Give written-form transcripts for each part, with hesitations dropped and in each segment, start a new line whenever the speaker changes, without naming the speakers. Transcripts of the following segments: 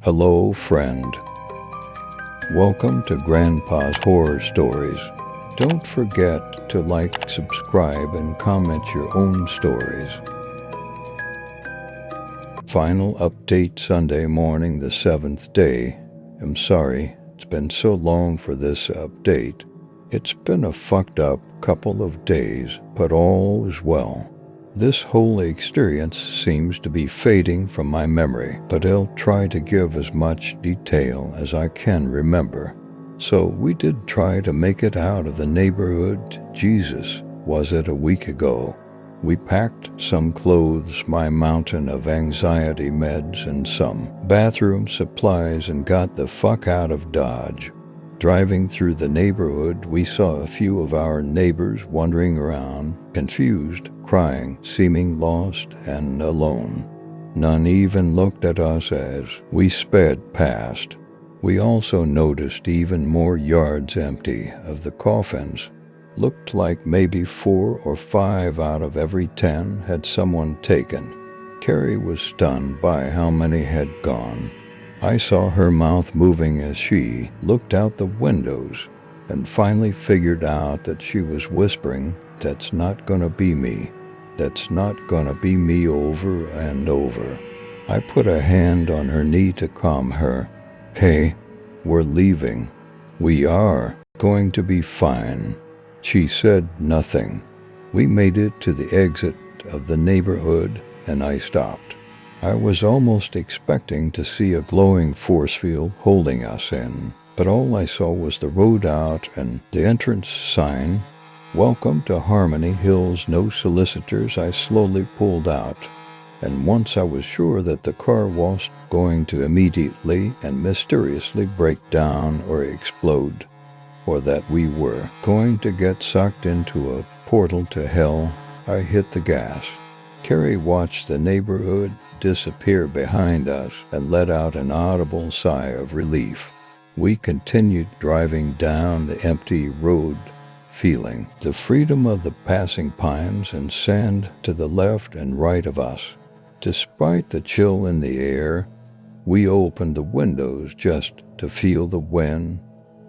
Hello, friend. Welcome to Grandpa's Horror Stories. Don't forget to like, subscribe, and comment your own stories. Final update Sunday morning, the 7th day. I'm sorry, it's been so long for this update. It's been a fucked up couple of days, but all is well. This whole experience seems to be fading from my memory, but I'll try to give as much detail as I can remember. So we did try to make it out of the neighborhood. Jesus, was it a week ago? We packed some clothes, my mountain of anxiety meds, and some bathroom supplies and got the fuck out of Dodge. Driving through the neighborhood, we saw a few of our neighbors wandering around, confused, crying, seeming lost and alone. None even looked at us as we sped past. We also noticed even more yards empty of the coffins. Looked like maybe 4 or 5 out of every 10 had someone taken. Carrie was stunned by how many had gone. I saw her mouth moving as she looked out the windows and finally figured out that she was whispering, "That's not gonna be me. That's not gonna be me," over and over. I put a hand on her knee to calm her. "Hey, we're leaving. We are going to be fine." She said nothing. We made it to the exit of the neighborhood and I stopped. I was almost expecting to see a glowing force field holding us in, but all I saw was the road out and the entrance sign, "Welcome to Harmony Hills, no solicitors." I slowly pulled out, and once I was sure that the car wasn't going to immediately and mysteriously break down or explode, or that we were going to get sucked into a portal to hell, I hit the gas. Carrie watched the neighborhood disappear behind us and let out an audible sigh of relief. We continued driving down the empty road, feeling the freedom of the passing pines and sand to the left and right of us. Despite the chill in the air, we opened the windows just to feel the wind,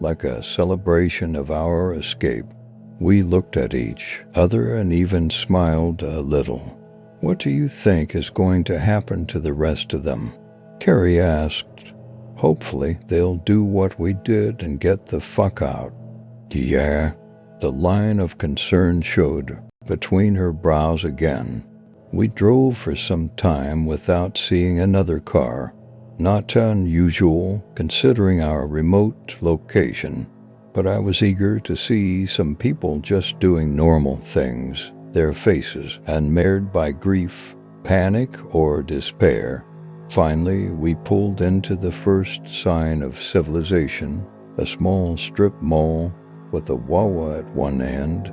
like a celebration of our escape. We looked at each other and even smiled a little. "What do you think is going to happen to the rest of them?" Carrie asked. "Hopefully they'll do what we did and get the fuck out." "Yeah," the line of concern showed between her brows again. We drove for some time without seeing another car. Not unusual considering our remote location, but I was eager to see some people just doing normal things, their faces unmarred by grief, panic, or despair. Finally, we pulled into the first sign of civilization, a small strip mall with a Wawa at one end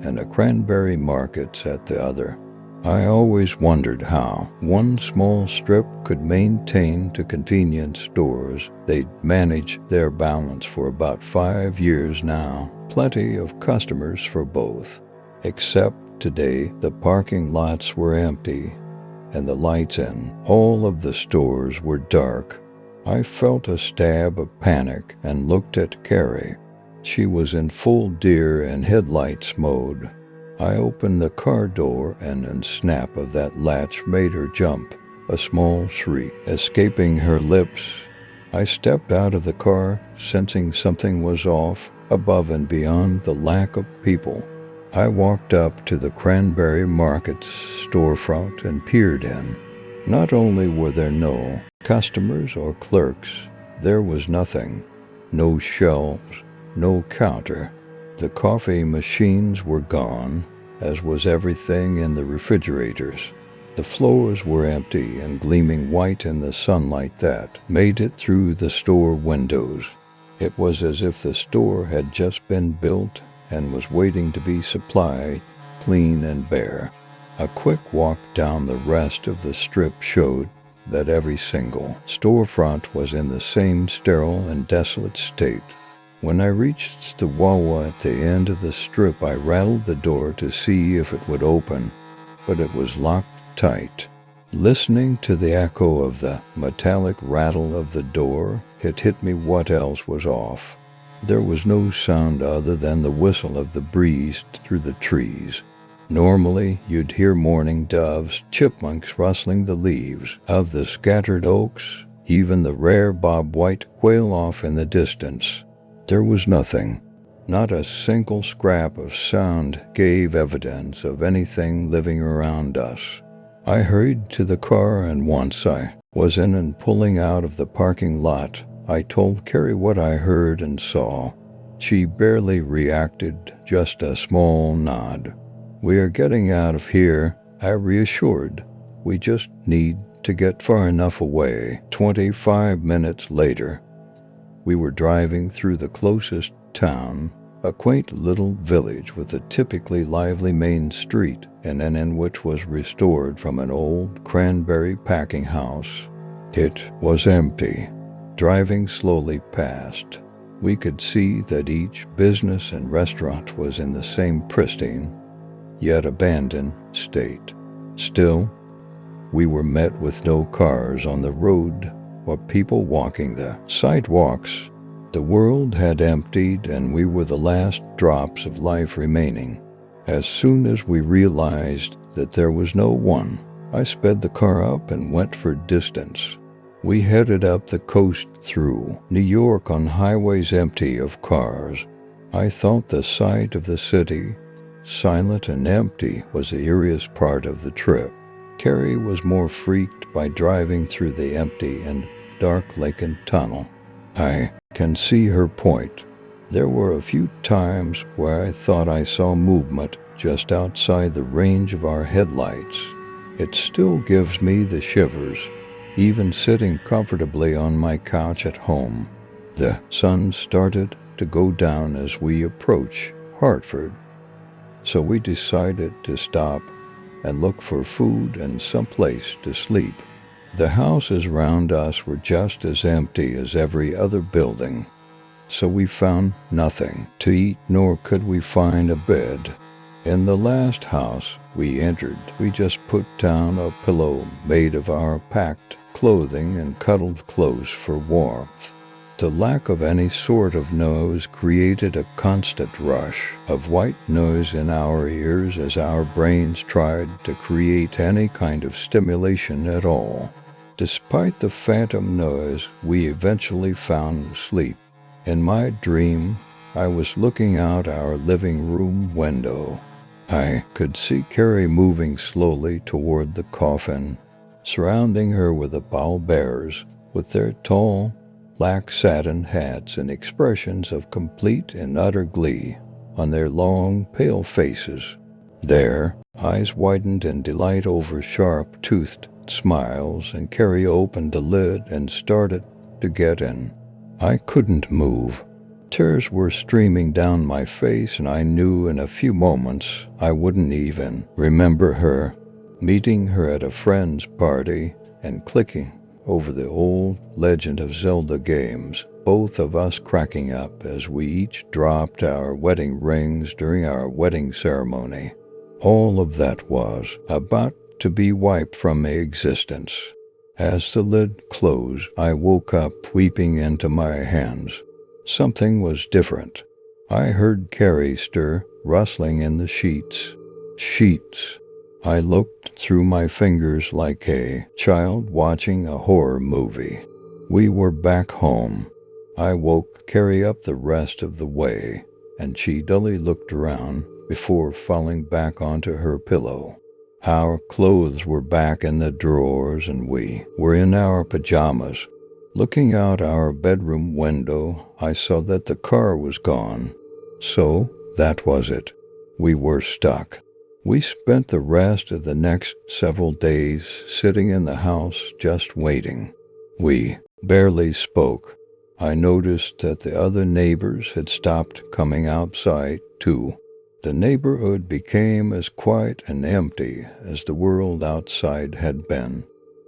and a cranberry market at the other. I always wondered how one small strip could maintain to convenience stores. They'd managed their balance for about 5 years now. Plenty of customers for both. Except today, the parking lots were empty and the lights in all of the stores were dark. I felt a stab of panic and looked at Carrie. She was in full deer and headlights mode. I opened the car door and a snap of that latch made her jump, a small shriek escaping her lips. I stepped out of the car, sensing something was off, above and beyond the lack of people. I walked up to the Cranberry Market's storefront and peered in. Not only were there no customers or clerks, there was nothing. No shelves, no counter. The coffee machines were gone, as was everything in the refrigerators. The floors were empty and gleaming white in the sunlight that made it through the store windows. It was as if the store had just been built and was waiting to be supplied, clean and bare. A quick walk down the rest of the strip showed that every single storefront was in the same sterile and desolate state. When I reached the Wawa at the end of the strip, I rattled the door to see if it would open, but it was locked tight. Listening to the echo of the metallic rattle of the door, it hit me what else was off. There was no sound other than the whistle of the breeze through the trees. Normally, you'd hear mourning doves, chipmunks rustling the leaves of the scattered oaks, even the rare bobwhite quail off in the distance. There was nothing. Not a single scrap of sound gave evidence of anything living around us. I hurried to the car, and once I was in and pulling out of the parking lot, I told Carrie what I heard and saw. She barely reacted, just a small nod. "We are getting out of here," I reassured. "We just need to get far enough away." 25 minutes later, we were driving through the closest town, a quaint little village with a typically lively main street and an inn which was restored from an old cranberry packing house. It was empty. Driving slowly past, we could see that each business and restaurant was in the same pristine, yet abandoned state. Still, we were met with no cars on the road or people walking the sidewalks. The world had emptied, and we were the last drops of life remaining. As soon as we realized that there was no one, I sped the car up and went for distance. We headed up the coast through New York on highways empty of cars. I thought the sight of the city, silent and empty, was the eeriest part of the trip. Carrie was more freaked by driving through the empty and dark Lincoln Tunnel. I can see her point. There were a few times where I thought I saw movement just outside the range of our headlights. It still gives me the shivers, even sitting comfortably on my couch at home. The sun started to go down as we approached Hartford, so we decided to stop and look for food and someplace to sleep. The houses around us were just as empty as every other building, so we found nothing to eat, nor could we find a bed. In the last house we entered, we just put down a pillow made of our packed clothing and cuddled close for warmth. The lack of any sort of noise created a constant rush of white noise in our ears as our brains tried to create any kind of stimulation at all. Despite the phantom noise, we eventually found sleep. In my dream, I was looking out our living room window. I could see Carrie moving slowly toward the coffin. Surrounding her were the pallbearers with their tall, black satin hats and expressions of complete and utter glee on their long, pale faces. Their eyes widened in delight over sharp-toothed smiles, and Carrie opened the lid and started to get in. I couldn't move. Tears were streaming down my face, and I knew in a few moments I wouldn't even remember her. Meeting her at a friend's party and clicking over the old Legend of Zelda games, both of us cracking up as we each dropped our wedding rings during our wedding ceremony. All of that was about to be wiped from my existence. As the lid closed, I woke up weeping into my hands. Something was different. I heard Carrie stir, rustling in the sheets. Sheets. I looked through my fingers like a child watching a horror movie. We were back home. I woke Carrie up the rest of the way, and she dully looked around before falling back onto her pillow. Our clothes were back in the drawers, and we were in our pajamas. Looking out our bedroom window, I saw that the car was gone. So that was it. We were stuck. We spent the rest of the next several days sitting in the house just waiting. We barely spoke. I noticed that the other neighbors had stopped coming outside too. The neighborhood became as quiet and empty as the world outside had been.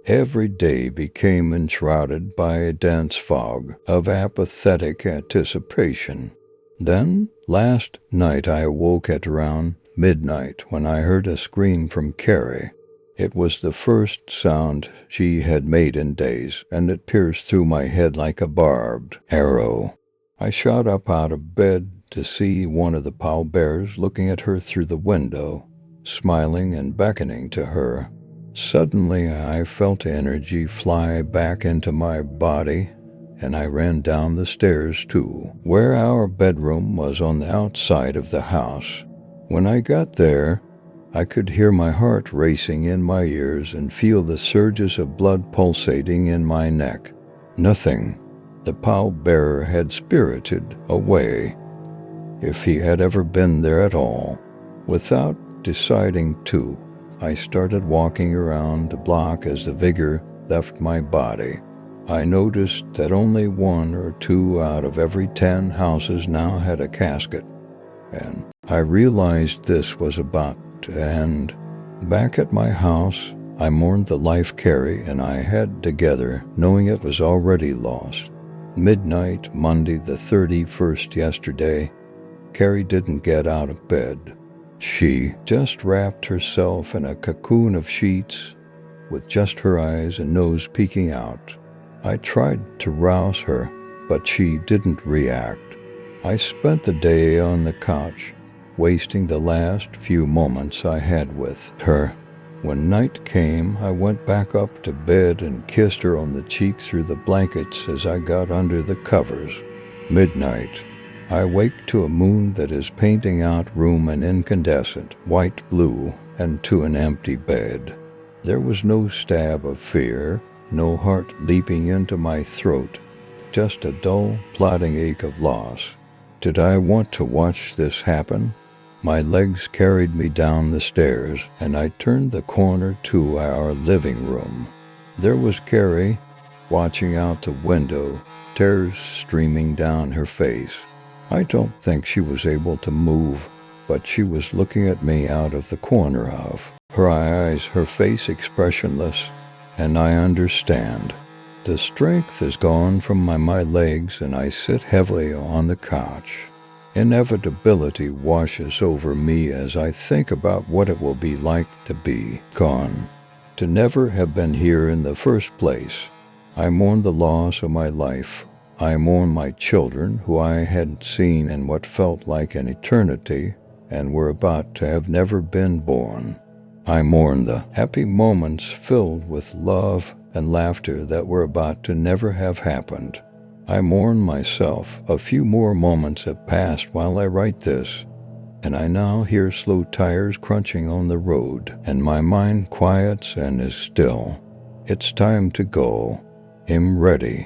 Every day became enshrouded by a dense fog of apathetic anticipation. Then, last night I awoke at around midnight when I heard a scream from Carrie. It was the first sound she had made in days, and it pierced through my head like a barbed arrow. I shot up out of bed to see one of the pallbearers looking at her through the window, smiling and beckoning to her. Suddenly, I felt energy fly back into my body, and I ran down the stairs too, where our bedroom was on the outside of the house. When I got there, I could hear my heart racing in my ears and feel the surges of blood pulsating in my neck. Nothing. The pallbearer had spirited away, if he had ever been there at all. Without deciding to, I started walking around the block as the vigor left my body. I noticed that only 1 or 2 out of every 10 houses now had a casket, and I realized this was about to end. Back at my house, I mourned the life Carrie and I had together, knowing it was already lost. Midnight, Monday the 31st yesterday, Carrie didn't get out of bed. She just wrapped herself in a cocoon of sheets, with just her eyes and nose peeking out. I tried to rouse her, but she didn't react. I spent the day on the couch, wasting the last few moments I had with her. When night came, I went back up to bed and kissed her on the cheek through the blankets as I got under the covers. Midnight. I wake to a moon that is painting out room in incandescent white blue and to an empty bed. There was no stab of fear, no heart leaping into my throat, just a dull, plodding ache of loss. Did I want to watch this happen? My legs carried me down the stairs, and I turned the corner to our living room. There was Carrie, watching out the window, tears streaming down her face. I don't think she was able to move, but she was looking at me out of the corner of her eyes, her face expressionless, and I understand. The strength is gone from my legs, and I sit heavily on the couch. Inevitability washes over me as I think about what it will be like to be gone, to never have been here in the first place. I mourn the loss of my life. I mourn my children, who I hadn't seen in what felt like an eternity and were about to have never been born. I mourn the happy moments filled with love and laughter that were about to never have happened. I mourn myself. A few more moments have passed while I write this, and I now hear slow tires crunching on the road, and my mind quiets and is still. It's time to go. I'm ready.